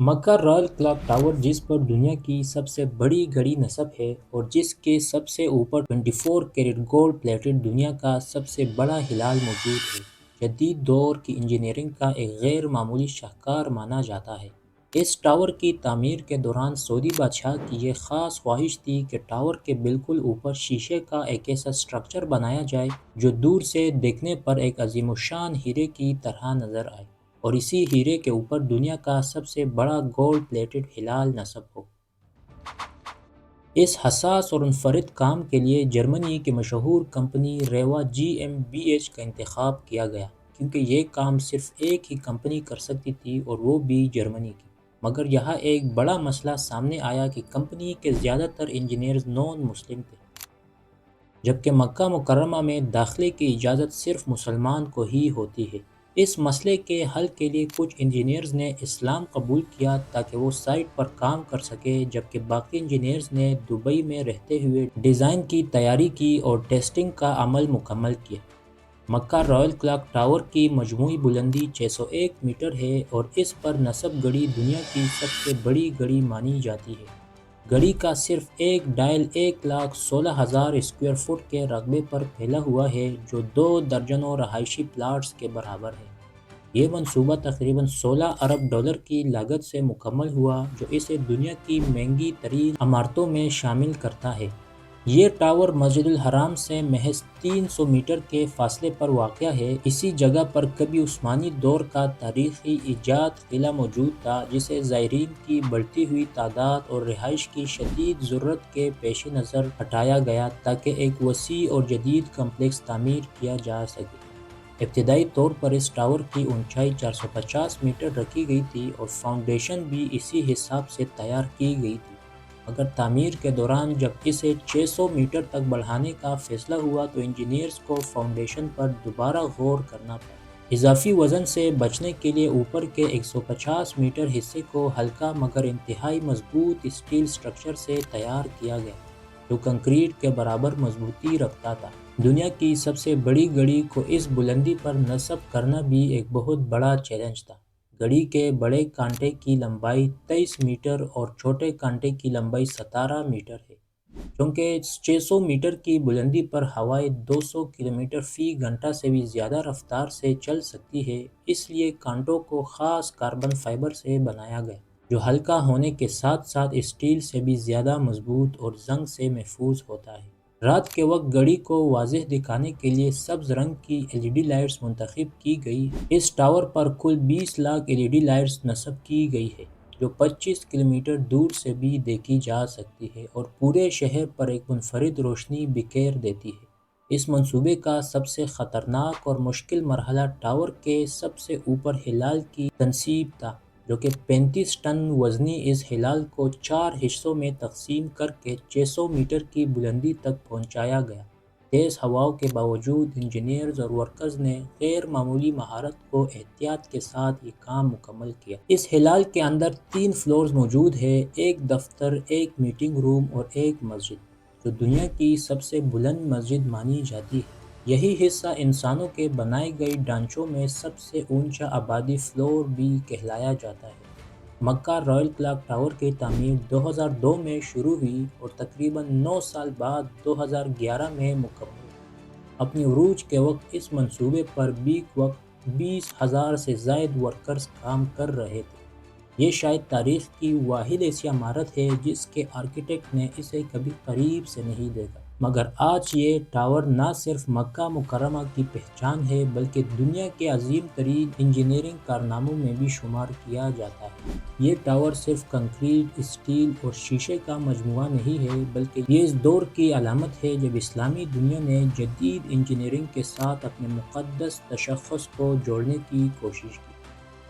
مکہ Royal clock tower جس پر دنیا کی سب سے بڑی گھڑی نصب ہے اور جس کے سب سے اوپر 24 کیرٹ گولڈ پلیٹڈ دنیا کا سب سے بڑا ہلال موجود ہے، جدید دور کی انجینئرنگ کا ایک غیر معمولی شاہکار مانا جاتا ہے۔ اس ٹاور کی تعمیر کے دوران سعودی بادشاہ کی یہ خاص خواہش تھی کہ ٹاور کے بالکل اوپر شیشے کا ایک ایسا اسٹرکچر بنایا جائے جو دور سے دیکھنے پر ایک عظیم الشان ہیرے کی طرح نظر آئے، اور اسی ہیرے کے اوپر دنیا کا سب سے بڑا گولڈ پلیٹڈ ہلال نصب ہو۔ اس حساس اور منفرد کام کے لیے جرمنی کی مشہور کمپنی ریوا جی ایم بی ایچ کا انتخاب کیا گیا، کیونکہ یہ کام صرف ایک ہی کمپنی کر سکتی تھی اور وہ بھی جرمنی کی۔ مگر یہاں ایک بڑا مسئلہ سامنے آیا کہ کمپنی کے زیادہ تر انجینئرز نون مسلم تھے، جبکہ مکہ مکرمہ میں داخلے کی اجازت صرف مسلمان کو ہی ہوتی ہے۔ اس مسئلے کے حل کے لیے کچھ انجینئرز نے اسلام قبول کیا تاکہ وہ سائٹ پر کام کر سکے، جبکہ باقی انجینئرز نے دبئی میں رہتے ہوئے ڈیزائن کی تیاری کی اور ٹیسٹنگ کا عمل مکمل کیا۔ مکہ رائل کلاک ٹاور کی مجموعی بلندی 601 میٹر ہے اور اس پر نصب گھڑی دنیا کی سب سے بڑی گھڑی مانی جاتی ہے۔ گھڑی کا صرف ایک ڈائل 1,16,000 اسکوائر فٹ کے رقبے پر پھیلا ہوا ہے، جو 2 درجنوں رہائشی پلاٹس کے برابر ہے۔ یہ منصوبہ تقریباً $16 ارب کی لاگت سے مکمل ہوا، جو اسے دنیا کی مہنگی ترین عمارتوں میں شامل کرتا ہے۔ یہ ٹاور مسجد الحرام سے محض 300 میٹر کے فاصلے پر واقع ہے۔ اسی جگہ پر کبھی عثمانی دور کا تاریخی ایجاد قلعہ موجود تھا، جسے زائرین کی بڑھتی ہوئی تعداد اور رہائش کی شدید ضرورت کے پیش نظر ہٹایا گیا تاکہ ایک وسیع اور جدید کمپلیکس تعمیر کیا جا سکے۔ ابتدائی طور پر اس ٹاور کی اونچائی 450 میٹر رکھی گئی تھی اور فاؤنڈیشن بھی اسی حساب سے تیار کی گئی تھی، مگر تعمیر کے دوران جب اسے 600 میٹر تک بڑھانے کا فیصلہ ہوا تو انجینئرز کو فاؤنڈیشن پر دوبارہ غور کرنا پڑا۔ اضافی وزن سے بچنے کے لیے اوپر کے 150 میٹر حصے کو ہلکا مگر انتہائی مضبوط اسٹیل اسٹرکچر سے تیار کیا گیا، جو کنکریٹ کے برابر مضبوطی رکھتا تھا۔ دنیا کی سب سے بڑی گھڑی کو اس بلندی پر نصب کرنا بھی ایک بہت بڑا چیلنج تھا۔ گھڑی کے بڑے کانٹے کی لمبائی 23 میٹر اور چھوٹے کانٹے کی لمبائی 17 میٹر ہے۔ چونکہ 600 میٹر کی بلندی پر ہوائیں 200 کلومیٹر فی گھنٹہ سے بھی زیادہ رفتار سے چل سکتی ہے، اس لیے کانٹوں کو خاص کاربن فائبر سے بنایا گیا، جو ہلکا ہونے کے ساتھ ساتھ اسٹیل سے بھی زیادہ مضبوط اور زنگ سے محفوظ ہوتا ہے۔ رات کے وقت گھڑی کو واضح دکھانے کے لیے سبز رنگ کی LED لائٹس منتخب کی گئی۔ اس ٹاور پر کل 20 لاکھ LED لائٹس نصب کی گئی ہے، جو 25 کلومیٹر دور سے بھی دیکھی جا سکتی ہے اور پورے شہر پر ایک منفرد روشنی بکھیر دیتی ہے۔ اس منصوبے کا سب سے خطرناک اور مشکل مرحلہ ٹاور کے سب سے اوپر ہلال کی تنصیب تھا، جو کہ 35 ٹن وزنی اس ہلال کو 4 حصوں میں تقسیم کر کے 600 میٹر کی بلندی تک پہنچایا گیا۔ تیز ہواؤں کے باوجود انجینئرز اور ورکرز نے غیر معمولی مہارت و احتیاط کے ساتھ یہ کام مکمل کیا۔ اس ہلال کے اندر 3 فلورز موجود ہیں، ایک دفتر، ایک میٹنگ روم اور ایک مسجد، جو دنیا کی سب سے بلند مسجد مانی جاتی ہے۔ یہی حصہ انسانوں کے بنائے گئے ڈھانچوں میں سب سے اونچا آبادی فلور بھی کہلایا جاتا ہے۔ مکہ رائل کلاک ٹاور کی تعمیر 2002 میں شروع ہوئی اور تقریباً 9 سال بعد 2011 میں مکمل ہوئی۔ اپنی عروج کے وقت اس منصوبے پر بیک وقت 20,000 سے زائد ورکرز کام کر رہے تھے۔ یہ شاید تاریخ کی واحد ایسی عمارت ہے جس کے آرکیٹیکٹ نے اسے کبھی قریب سے نہیں دیکھا، مگر آج یہ ٹاور نہ صرف مکہ مکرمہ کی پہچان ہے بلکہ دنیا کے عظیم ترین انجینئرنگ کارناموں میں بھی شمار کیا جاتا ہے۔ یہ ٹاور صرف کنکریٹ، اسٹیل اور شیشے کا مجموعہ نہیں ہے، بلکہ یہ اس دور کی علامت ہے جب اسلامی دنیا نے جدید انجینئرنگ کے ساتھ اپنے مقدس تشخص کو جوڑنے کی کوشش کی۔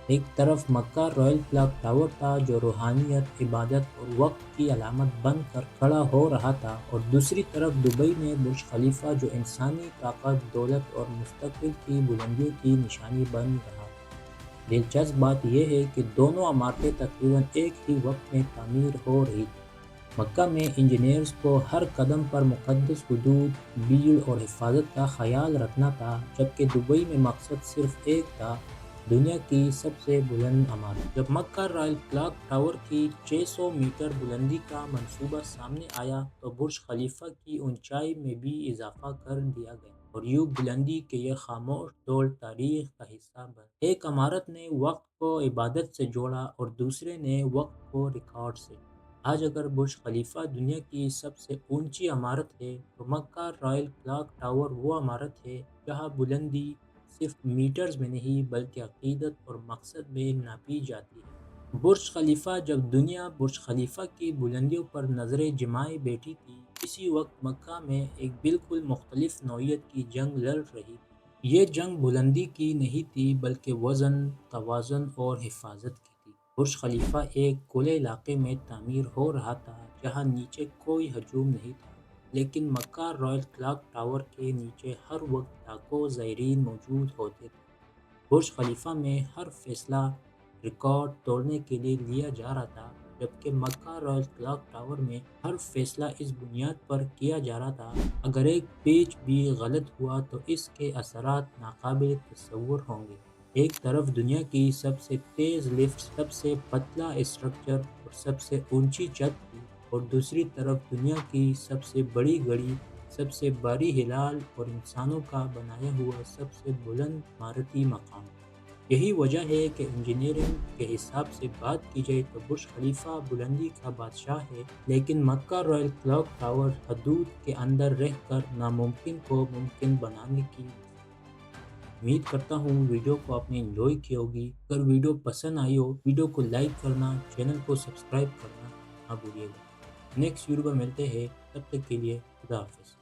ایک طرف مکہ رائل کلاک ٹاور تھا جو روحانیت، عبادت اور وقت کی علامت بن کر کھڑا ہو رہا تھا، اور دوسری طرف دبئی میں برج خلیفہ جو انسانی طاقت، دولت اور مستقبل کی بلندیوں کی نشانی بن رہا تھا۔ دلچسپ بات یہ ہے کہ دونوں عمارتیں تقریباً ایک ہی وقت میں تعمیر ہو رہی تھیں۔ مکہ میں انجینئرز کو ہر قدم پر مقدس حدود، بھیڑ اور حفاظت کا خیال رکھنا تھا، جبکہ دبئی میں مقصد صرف ایک تھا: دنیا کی سب سے بلند عمارت جب مکہ رائل کلاک ٹاور کی 600 میٹر بلندی کا منصوبہ سامنے آیا تو برج خلیفہ کی اونچائی میں بھی اضافہ کر دیا گیا اور یوں بلندی کے یہ خاموش دور تاریخ کا حصہ بن ایک عمارت نے وقت کو عبادت سے جوڑا اور دوسرے نے وقت کو ریکارڈ سے۔ آج اگر برج خلیفہ دنیا کی سب سے اونچی عمارت ہے تو مکہ رائل کلاک ٹاور وہ عمارت ہے جہاں بلندی صرف میٹرز میں نہیں بلکہ عقیدت اور مقصد میں ناپی جاتی ہے۔ برج خلیفہ جب دنیا برج خلیفہ کی بلندیوں پر نظریں جمائے بیٹھی تھی، اسی وقت مکہ میں ایک بالکل مختلف نوعیت کی جنگ لڑ رہی تھی۔ یہ جنگ بلندی کی نہیں تھی بلکہ وزن، توازن اور حفاظت کی تھی۔ برج خلیفہ ایک کھلے علاقے میں تعمیر ہو رہا تھا جہاں نیچے کوئی ہجوم نہیں تھا، لیکن مکہ رائل کلاک ٹاور کے نیچے ہر وقت لاکھوں زائرین موجود ہوتے تھے۔ برج خلیفہ میں ہر فیصلہ ریکارڈ توڑنے کے لیے لیا جا رہا تھا، جبکہ مکہ رائل کلاک ٹاور میں ہر فیصلہ اس بنیاد پر کیا جا رہا تھا اگر ایک پیچ بھی غلط ہوا تو اس کے اثرات ناقابل تصور ہوں گے۔ ایک طرف دنیا کی سب سے تیز لفٹ، سب سے پتلا اسٹرکچر اور سب سے اونچی چھت تھی، اور دوسری طرف دنیا کی سب سے بڑی گھڑی، سب سے بھاری ہلال اور انسانوں کا بنایا ہوا سب سے بلند عمارتی مقام۔ یہی وجہ ہے کہ انجینئرنگ کے حساب سے بات کی جائے تو برج خلیفہ بلندی کا بادشاہ ہے، لیکن مکہ رائل کلاک ٹاور حدود کے اندر رہ کر ناممکن کو ممکن بنانے کی مثال۔ امید کرتا ہوں ویڈیو کو آپ نے انجوائے کی ہوگی۔ اگر ویڈیو پسند آئی ہو، ویڈیو کو لائک کرنا، چینل کو سبسکرائب کرنا نہ بھولیے گا۔ نیکسٹ ویڈیو پر ملتے ہیں، تب تک کے لیے خدا حافظ۔